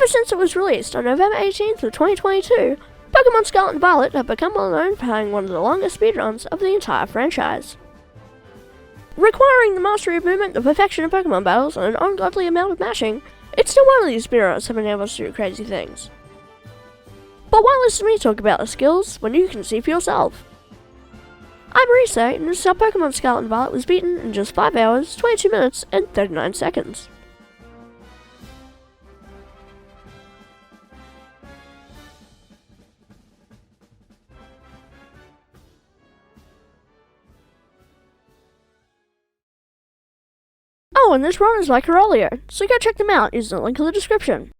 Ever since it was released on November 18th of 2022, Pokémon Scarlet Violet have become well known for having one of the longest speedruns of the entire franchise. Requiring the mastery of movement, the perfection of Pokémon battles, and an ungodly amount of mashing, it's still one of these speedrunners have been able to do crazy things. But why listen to me talk about the skills when you can see for yourself? I'm Orisaey, and this is how Pokémon Scarlet Violet was beaten in just 5 hours, 22 minutes, and 39 seconds. Oh, and this run is by Carolio, so go check them out using the link in the description.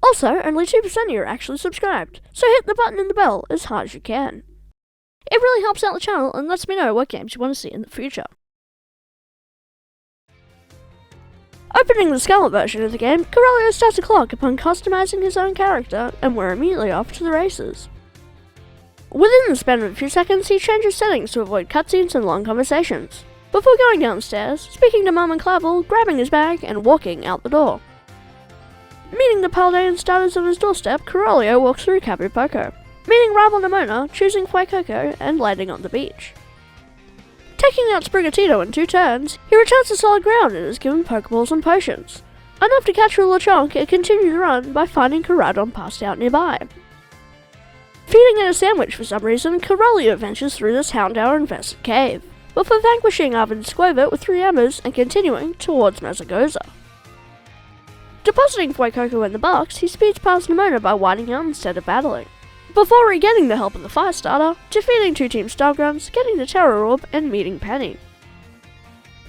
Also, only 2% of you are actually subscribed, so hit the button and the bell as hard as you can. It really helps out the channel and lets me know what games you want to see in the future. Opening the Scarlet version of the game, Carolio starts a clock upon customizing his own character, and we're immediately off to the races. Within the span of a few seconds, he changes settings to avoid cutscenes and long conversations, before going downstairs, speaking to Mum and Clavell, grabbing his bag, and walking out the door. Meeting the Paldean starters on his doorstep, Carolio walks through Capu Poco, meeting rival Nemona, choosing Quaking, and landing on the beach. Taking out Sprigatito in 2 turns, he returns to solid ground and is given Pokeballs and potions, enough to catch a Lechonk and continue to run by finding Caradon passed out nearby. Feeding it a sandwich for some reason, Carolio ventures through this Houndour-infested cave, before vanquishing Arven Squovit with 3 embers and continuing towards Mesagoza. Depositing Fuecoco in the box, he speeds past Nemona by winding out instead of battling, before re-getting the help of the Firestarter, defeating 2 Team Stargrunts, getting the Terror Orb, and meeting Penny.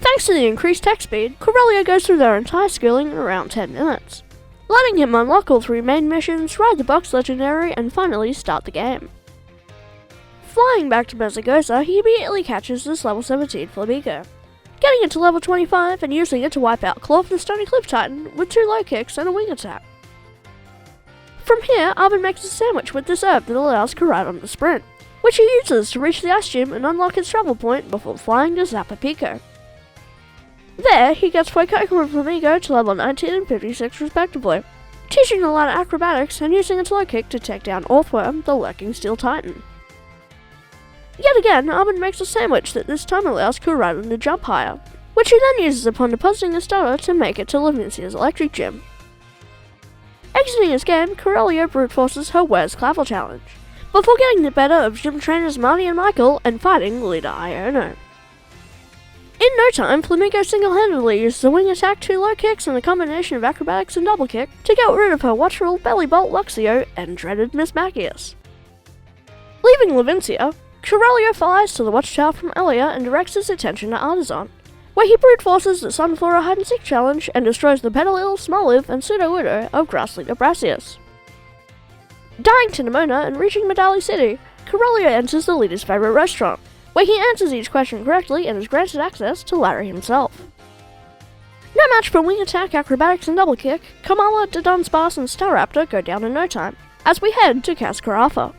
Thanks to the increased tech speed, Carolio goes through their entire schooling in around 10 minutes, letting him unlock all 3 main missions, ride the box legendary, and finally start the game. Flying back to Mesagoza, he immediately catches this level 17 Flamigo, getting it to level 25 and using it to wipe out Klawf the Stony Cliff Titan with 2 low kicks and a wing attack. From here, Arven makes a sandwich with this herb that allows Caradon to sprint, which he uses to reach the Ice Gym and unlock his travel point before flying to Zapapico. There, he gets Fuecoco and Flamigo to level 19 and 56 respectively, teaching the latter acrobatics and using its low kick to take down Orthworm, the lurking Steel Titan. Yet again, Arven makes a sandwich that this time allows Caradon to jump higher, which he then uses upon depositing a starter to make it to Levincia's Electric Gym. Exiting his game, Carolio brute forces her Where's Clavell challenge, before getting the better of gym trainers Marty and Michael and fighting leader Iono. In no time, Flamigo single-handedly uses a wing attack, 2 low kicks, and a combination of acrobatics and double kick to get rid of her watchful Belly Bolt Luxio and dreaded Miss Magius. Leaving Levincia, Carolio flies to the watchtower from Elia and directs his attention to Artisan, where he brute forces the Sunflora hide-and-seek challenge and destroys the Petalil, Smoliv, and Pseudo-Widow of grass leader Brassius. Dying to Nemona and reaching Medali City, Carolio enters the leader's favourite restaurant, where he answers each question correctly and is granted access to Larry himself. No match for wing attack, acrobatics, and double kick, Kamala, Dunsparce, and Staraptor go down in no time, as we head to Cascarafa.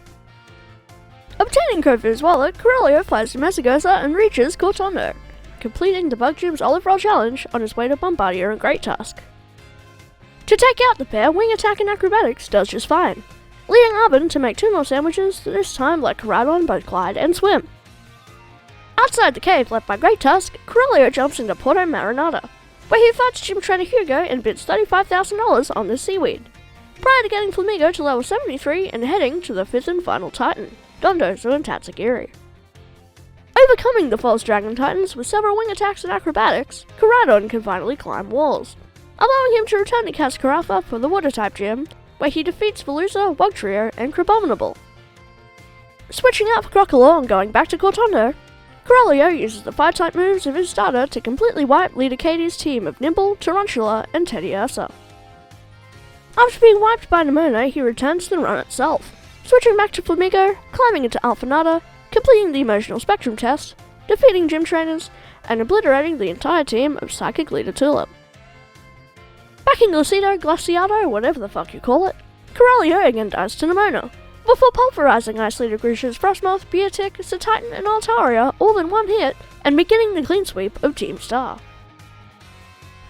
Obtaining Kofu's wallet, Carolio flies to Mesagoza and reaches Cortondo, completing the Bug Gym's Olive Roll challenge on his way to Bombardier and Great Tusk. To take out the pair, wing attack and acrobatics does just fine, leading Arven to make 2 more sandwiches, this time let Caradon both glide and swim. Outside the cave left by Great Tusk, Carolio jumps into Porto Marinata, where he fights Gym Trainer Hugo and bids $35,000 on the seaweed, prior to getting Flamigo to level 73 and heading to the 5th and final Titan, Dondozo and Tatsugiri. Overcoming the false Dragon Titans with several wing attacks and acrobatics, Caradon can finally climb walls, allowing him to return to Cascarafa for the Water-type gym, where he defeats Veluza, Wugtrio, and Crabominable. Switching out for Crocodile and going back to Cortondo, Carolio uses the Fire-type moves of his starter to completely wipe leader Katy's team of Nimble, Tarantula, and Teddiursa. After being wiped by Nemona, he returns to the run itself, switching back to Flamigo, climbing into Alphanata, completing the emotional spectrum test, defeating gym trainers, and obliterating the entire team of Psychic Leader Tulip. Back in Glaciado, whatever the fuck you call it, Carolio again dies to Nemona, before pulverizing Ice Leader Grusha's Frostmoth, Beartick, Satitan, and Altaria all in one hit, and beginning the clean sweep of Team Star.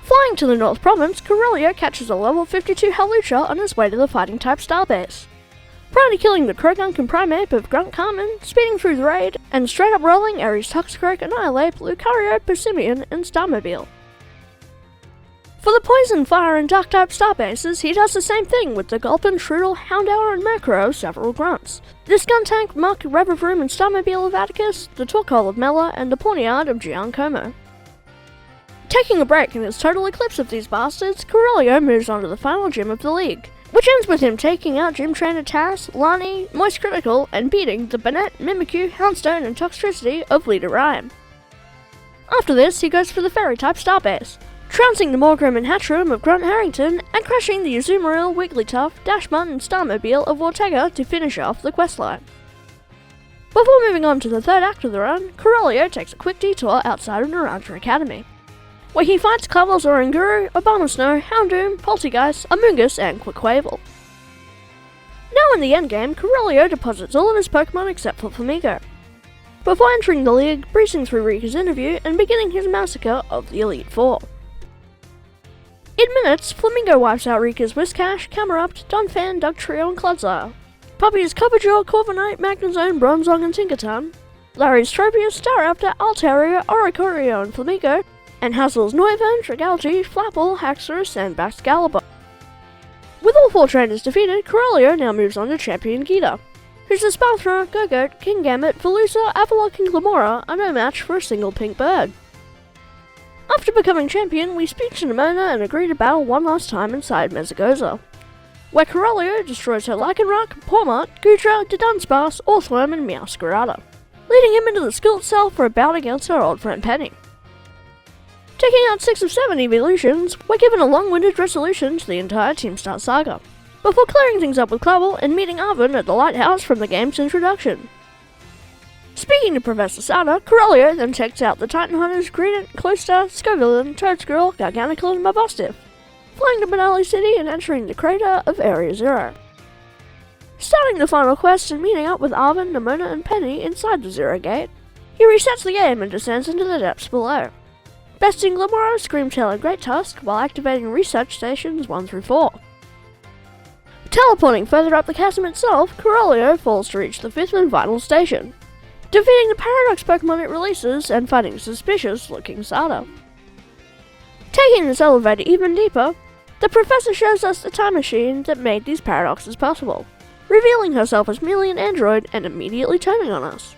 Flying to the North Province, Carolio catches a level 52 Hawlucha on his way to the Fighting-type starbase. Prior to killing the Croagunk and Primeape of Grunt Carmen, speeding through the raid, and straight up rolling Ares Toxicroak, Annihilate, Lucario, Persimmon, and Starmobile. For the Poison, Fire, and Dark-type starbases, he does the same thing with the Gulpin, Shroodle, Houndour, and Murkrow, several grunts. The Skuntank, Muck, Revavroom, and Starmobile of Atticus, the Torkoal of Mela, and the Pawniard of Giancomo. Taking a break in his total eclipse of these bastards, Carolio moves on to the final gym of the league, which ends with him taking out Gym Trainer Tass, Lani, Moist Critical, and beating the Banette, Mimikyu, Houndstone, and Toxtricity of Leader Ryme. After this, he goes for the Fairy-type starbase, trouncing the Morgrem and Hatchroom of Grunt Harrington, and crashing the Azumarill, Wigglytuff, Dashmont, and Starmobile of Ortega to finish off the questline. Before moving on to the third act of the run, Carolio takes a quick detour outside of Naranja Academy, where he fights Clavell, Zoranguru, Abomasnow, Houndoom, Poltergeist, Amoonguss, and Quaquaval. Now in the endgame, Carolio deposits all of his Pokemon except for Flamigo, before entering the league, breezing through Rika's interview, and beginning his massacre of the Elite Four. In minutes, Flamingo wipes out Rika's Whiscash, Camerupt, Donphan, Dugtrio, and Clodsire, Puppy's Copperjaw, Corviknight, Magnezone, Bronzong, and Tinkaton, Larry's Tropius, Staraptor, Altaria, Oricorio, and Flamigo, and Hazel's Noivern, Dragalge, Flapple, Haxorus, and Baxcalibur. With all four trainers defeated, Carolio now moves on to Champion Geeta, who's a Sparthra, Gogoat, Kingambit, Velusa, Avalok, and Glamora are no match for a single pink bird. After becoming champion, we speak to Nemona and agree to battle one last time inside Mesagoza, where Carolio destroys her Lycanroc, Pawmot, Goodra, Dunsparce, Orthworm, and Meowscarada, leading him into the school itself for a bout against our old friend Penny. Taking out 6 of 7 evolutions, we're given a long-winded resolution to the entire Team Start saga, before clearing things up with Clavell and meeting Arven at the lighthouse from the game's introduction. Speaking to Professor Sada, Carolio then checks out the Titan Hunters Greedent, Cloyster, Scovillain, Toadsquirrel, Garganacl, and Mabustiff, flying to Benali City and entering the crater of Area Zero. Starting the final quest and meeting up with Arven, Nemona, and Penny inside the Zero Gate, he resets the game and descends into the depths below, besting Glamora, Screamtail, and Great Tusk while activating research stations 1 through 4. Teleporting further up the chasm itself, Carolio falls to reach the 5th and final station, defeating the Paradox Pokemon it releases and fighting suspicious-looking Sada. Taking this elevator even deeper, the Professor shows us the time machine that made these paradoxes possible, revealing herself as merely an android and immediately turning on us.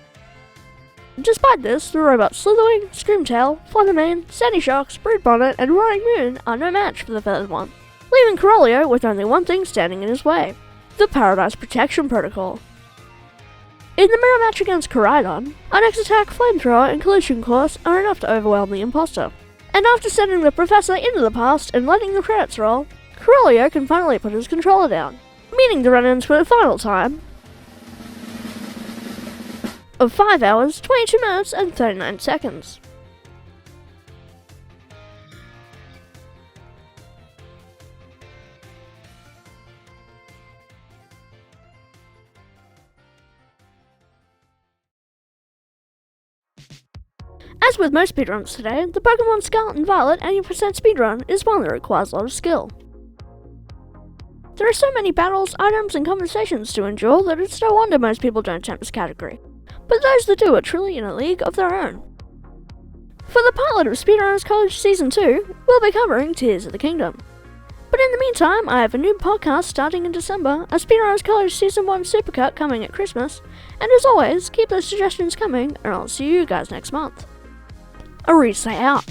Despite this, the robots Slitherwing, Screamtail, Fluttermane, Sandysharks, Broodbonnet, and Roaring Moon are no match for the feathered one, leaving Carolio with only one thing standing in his way: the Paradise Protection Protocol. In the mirror match against Koraidon, an X-Attack, Flamethrower, and Collision Course are enough to overwhelm the imposter, and after sending the Professor into the past and letting the credits roll, Carolio can finally put his controller down, meaning the run-ins for the final time of 5 hours, 22 minutes, and 39 seconds. As with most speedruns today, the Pokémon Scarlet Violet 80% speedrun is one that requires a lot of skill. There are so many battles, items, and conversations to endure that it's no wonder most people don't attempt this category, but those that do are truly in a league of their own. For the pilot of Speedrunners College Season 2, we'll be covering Tears of the Kingdom. But in the meantime, I have a new podcast starting in December, a Speedrunners College Season 1 Supercut coming at Christmas, and as always, keep those suggestions coming, and I'll see you guys next month. Orisaey out.